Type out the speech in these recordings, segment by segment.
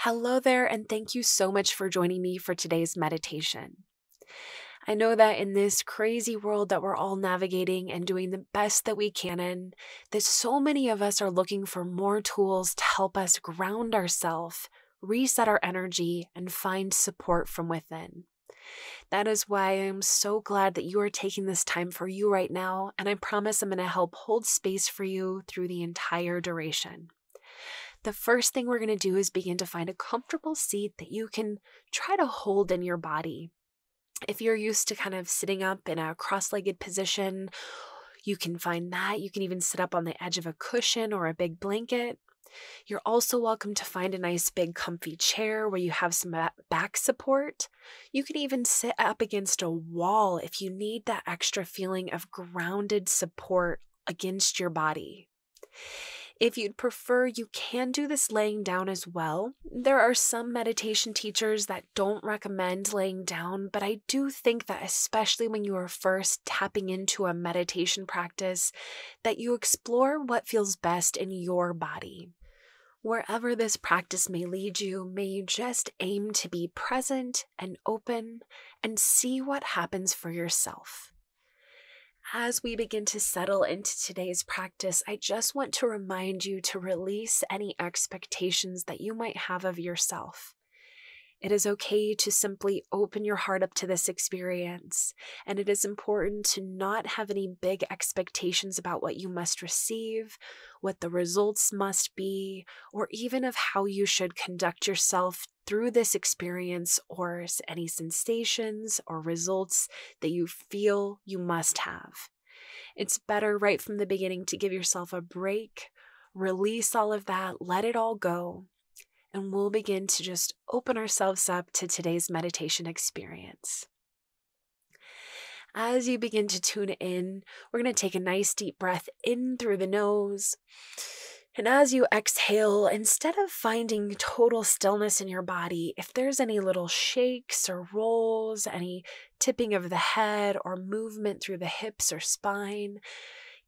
Hello there, and thank you so much for joining me for today's meditation. I know that in this crazy world that we're all navigating and doing the best that we can in, that so many of us are looking for more tools to help us ground ourselves, reset our energy, and find support from within. That is why I'm so glad that you are taking this time for you right now, and I promise I'm going to help hold space for you through the entire duration. The first thing we're going to do is begin to find a comfortable seat that you can try to hold in your body. If you're used to kind of sitting up in a cross-legged position, you can find that. You can even sit up on the edge of a cushion or a big blanket. You're also welcome to find a nice big comfy chair where you have some back support. You can even sit up against a wall if you need that extra feeling of grounded support against your body. If you'd prefer, you can do this laying down as well. There are some meditation teachers that don't recommend laying down, but I do think that especially when you are first tapping into a meditation practice, that you explore what feels best in your body. Wherever this practice may lead you, may you just aim to be present and open and see what happens for yourself. As we begin to settle into today's practice, I just want to remind you to release any expectations that you might have of yourself. It is okay to simply open your heart up to this experience, and it is important to not have any big expectations about what you must receive, what the results must be, or even of how you should conduct yourself through this experience or any sensations or results that you feel you must have. It's better right from the beginning to give yourself a break, release all of that, let it all go, and we'll begin to just open ourselves up to today's meditation experience. As you begin to tune in, we're going to take a nice deep breath in through the nose. And as you exhale, instead of finding total stillness in your body, if there's any little shakes or rolls, any tipping of the head or movement through the hips or spine,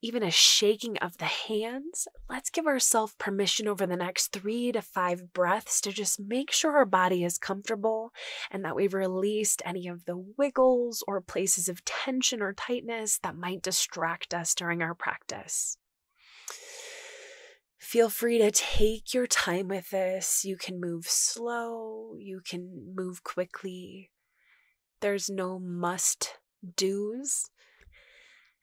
even a shaking of the hands, let's give ourselves permission over the next 3 to 5 breaths to just make sure our body is comfortable and that we've released any of the wiggles or places of tension or tightness that might distract us during our practice. Feel free to take your time with this. You can move slow, you can move quickly. There's no must-dos.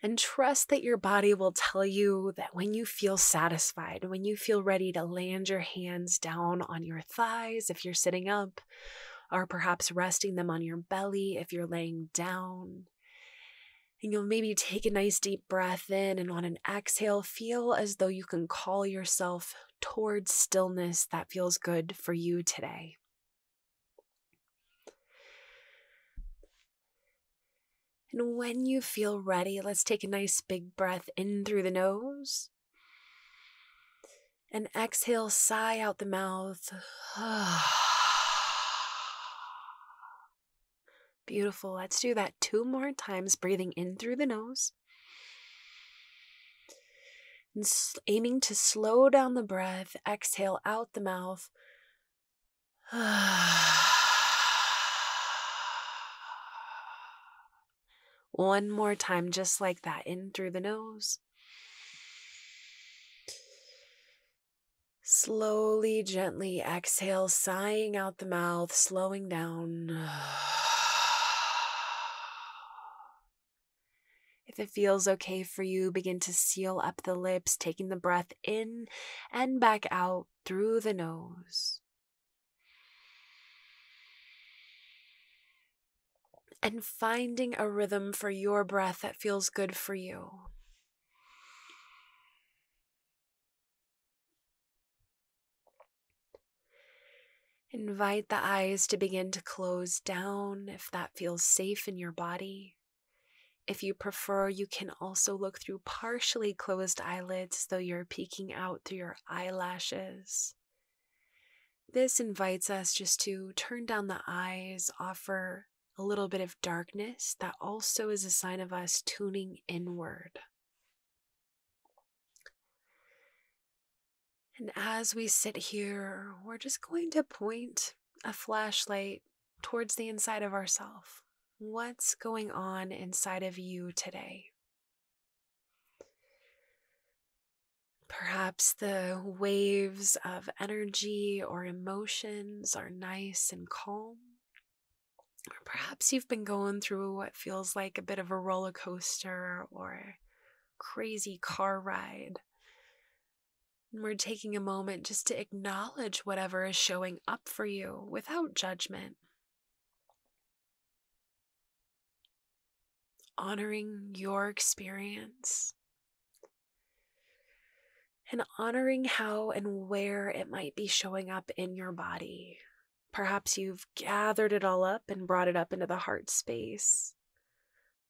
And trust that your body will tell you that when you feel satisfied, when you feel ready to land your hands down on your thighs if you're sitting up, or perhaps resting them on your belly if you're laying down. And you'll maybe take a nice deep breath in, and on an exhale, feel as though you can call yourself towards stillness that feels good for you today. And when you feel ready, let's take a nice big breath in through the nose. And exhale, sigh out the mouth. Beautiful. Let's do that 2 more times, breathing in through the nose. And aiming to slow down the breath, exhale out the mouth. One more time, just like that, in through the nose. Slowly, gently exhale, sighing out the mouth, slowing down. If it feels okay for you, begin to seal up the lips, taking the breath in and back out through the nose. And finding a rhythm for your breath that feels good for you. Invite the eyes to begin to close down if that feels safe in your body. If you prefer, you can also look through partially closed eyelids, though you're peeking out through your eyelashes. This invites us just to turn down the eyes, offer a little bit of darkness that also is a sign of us tuning inward. And as we sit here, we're just going to point a flashlight towards the inside of ourselves. What's going on inside of you today? Perhaps the waves of energy or emotions are nice and calm. Or perhaps you've been going through what feels like a bit of a roller coaster or a crazy car ride. And we're taking a moment just to acknowledge whatever is showing up for you without judgment. Honoring your experience and honoring how and where it might be showing up in your body. Perhaps you've gathered it all up and brought it up into the heart space.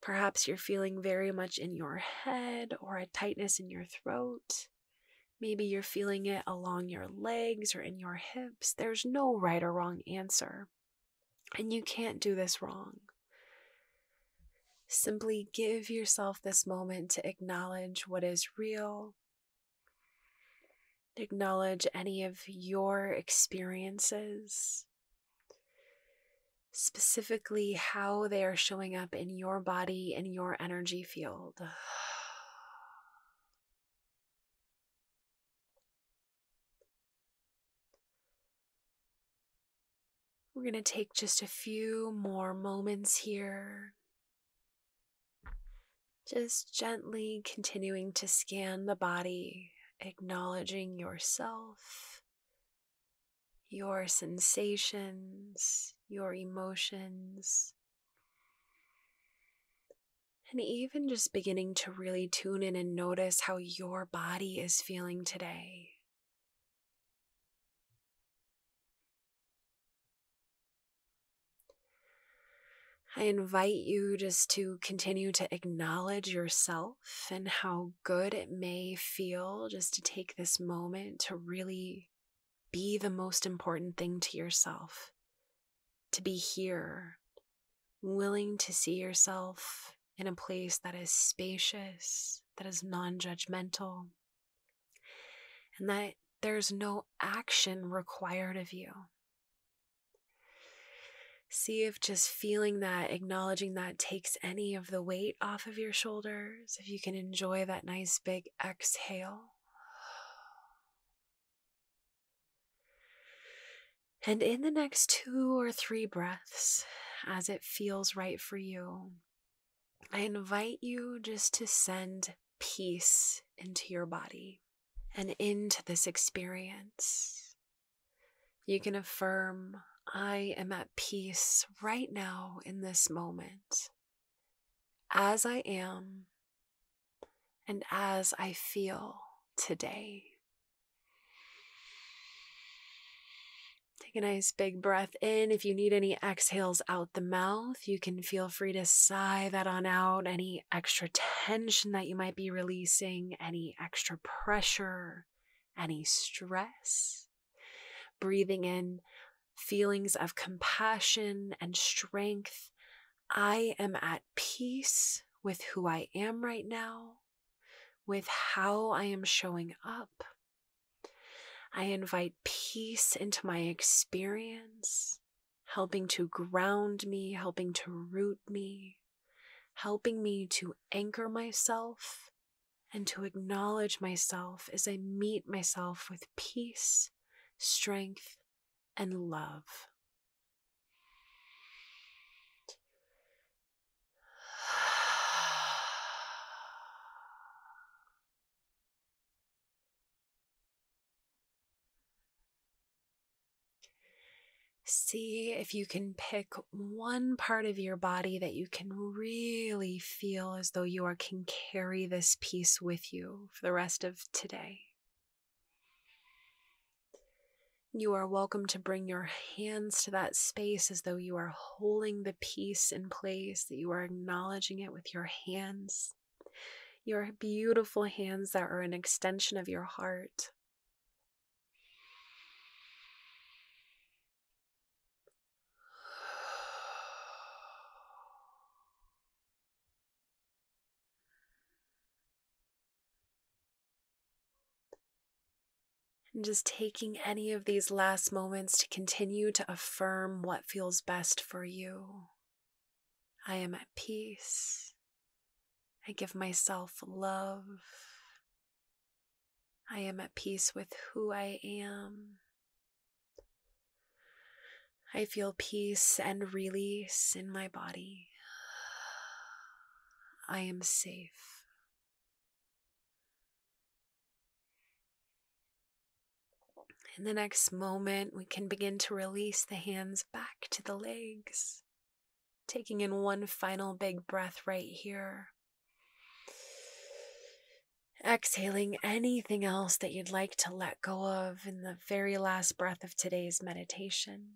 Perhaps you're feeling very much in your head or a tightness in your throat. Maybe you're feeling it along your legs or in your hips. There's no right or wrong answer, and you can't do this wrong. Simply give yourself this moment to acknowledge what is real. Acknowledge any of your experiences, specifically how they are showing up in your body and your energy field. We're going to take just a few more moments here, just gently continuing to scan the body, acknowledging yourself, your sensations, your emotions, and even just beginning to really tune in and notice how your body is feeling today. I invite you just to continue to acknowledge yourself and how good it may feel just to take this moment to really be the most important thing to yourself, to be here, willing to see yourself in a place that is spacious, that is non-judgmental, and that there's no action required of you. See if just feeling that, acknowledging that takes any of the weight off of your shoulders. If you can enjoy that nice big exhale. And in the next 2 or 3 breaths, as it feels right for you, I invite you just to send peace into your body and into this experience. You can affirm, I am at peace right now in this moment, as I am and as I feel today. Take a nice big breath in. If you need any exhales out the mouth, you can feel free to sigh that on out. Any extra tension that you might be releasing, any extra pressure, any stress. Breathing in feelings of compassion and strength. I am at peace with who I am right now, with how I am showing up. I invite peace into my experience, helping to ground me, helping to root me, helping me to anchor myself and to acknowledge myself as I meet myself with peace, strength, and love. See if you can pick one part of your body that you can really feel as though can carry this piece with you for the rest of today. You are welcome to bring your hands to that space as though you are holding the piece in place, that you are acknowledging it with your hands. Your beautiful hands that are an extension of your heart. And just taking any of these last moments to continue to affirm what feels best for you. I am at peace. I give myself love. I am at peace with who I am. I feel peace and release in my body. I am safe. In the next moment, we can begin to release the hands back to the legs, taking in one final big breath right here. Exhaling anything else that you'd like to let go of in the very last breath of today's meditation.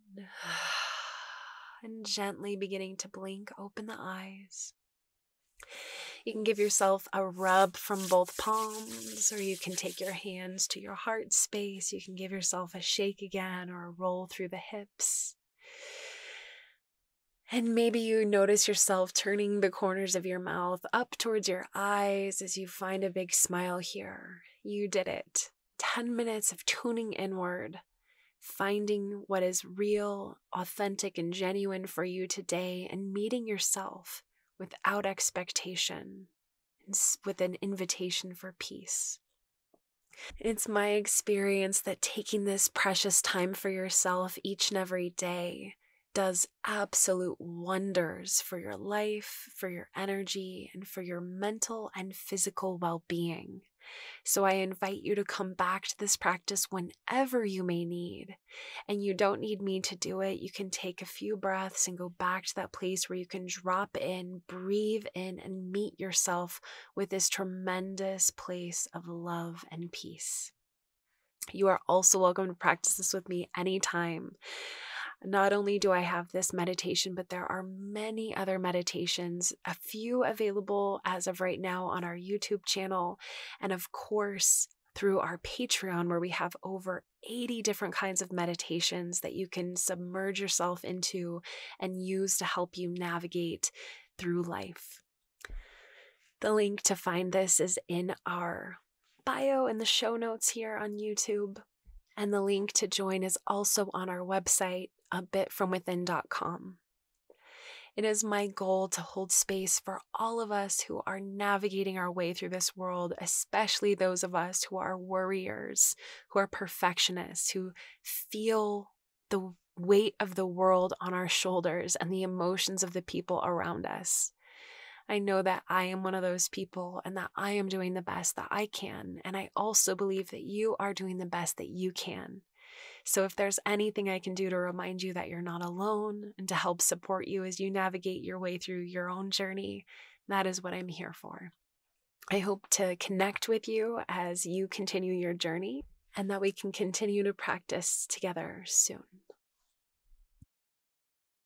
And gently beginning to blink, open the eyes. You can give yourself a rub from both palms, or you can take your hands to your heart space. You can give yourself a shake again or a roll through the hips. And maybe you notice yourself turning the corners of your mouth up towards your eyes as you find a big smile here. You did it. 10 minutes of tuning inward, finding what is real, authentic, and genuine for you today, and meeting yourself without expectation, with an invitation for peace. It's my experience that taking this precious time for yourself each and every day does absolute wonders for your life, for your energy, and for your mental and physical well-being. So I invite you to come back to this practice whenever you may need. And you don't need me to do it. You can take a few breaths and go back to that place where you can drop in, breathe in, and meet yourself with this tremendous place of love and peace. You are also welcome to practice this with me anytime. Not only do I have this meditation, but there are many other meditations, a few available as of right now on our YouTube channel, and of course through our Patreon, where we have over 80 different kinds of meditations that you can submerge yourself into and use to help you navigate through life. The link to find this is in our bio in the show notes here on YouTube. And the link to join is also on our website, abitfromwithin.com. It is my goal to hold space for all of us who are navigating our way through this world, especially those of us who are worriers, who are perfectionists, who feel the weight of the world on our shoulders and the emotions of the people around us. I know that I am one of those people and that I am doing the best that I can. And I also believe that you are doing the best that you can. So if there's anything I can do to remind you that you're not alone and to help support you as you navigate your way through your own journey, that is what I'm here for. I hope to connect with you as you continue your journey and that we can continue to practice together soon.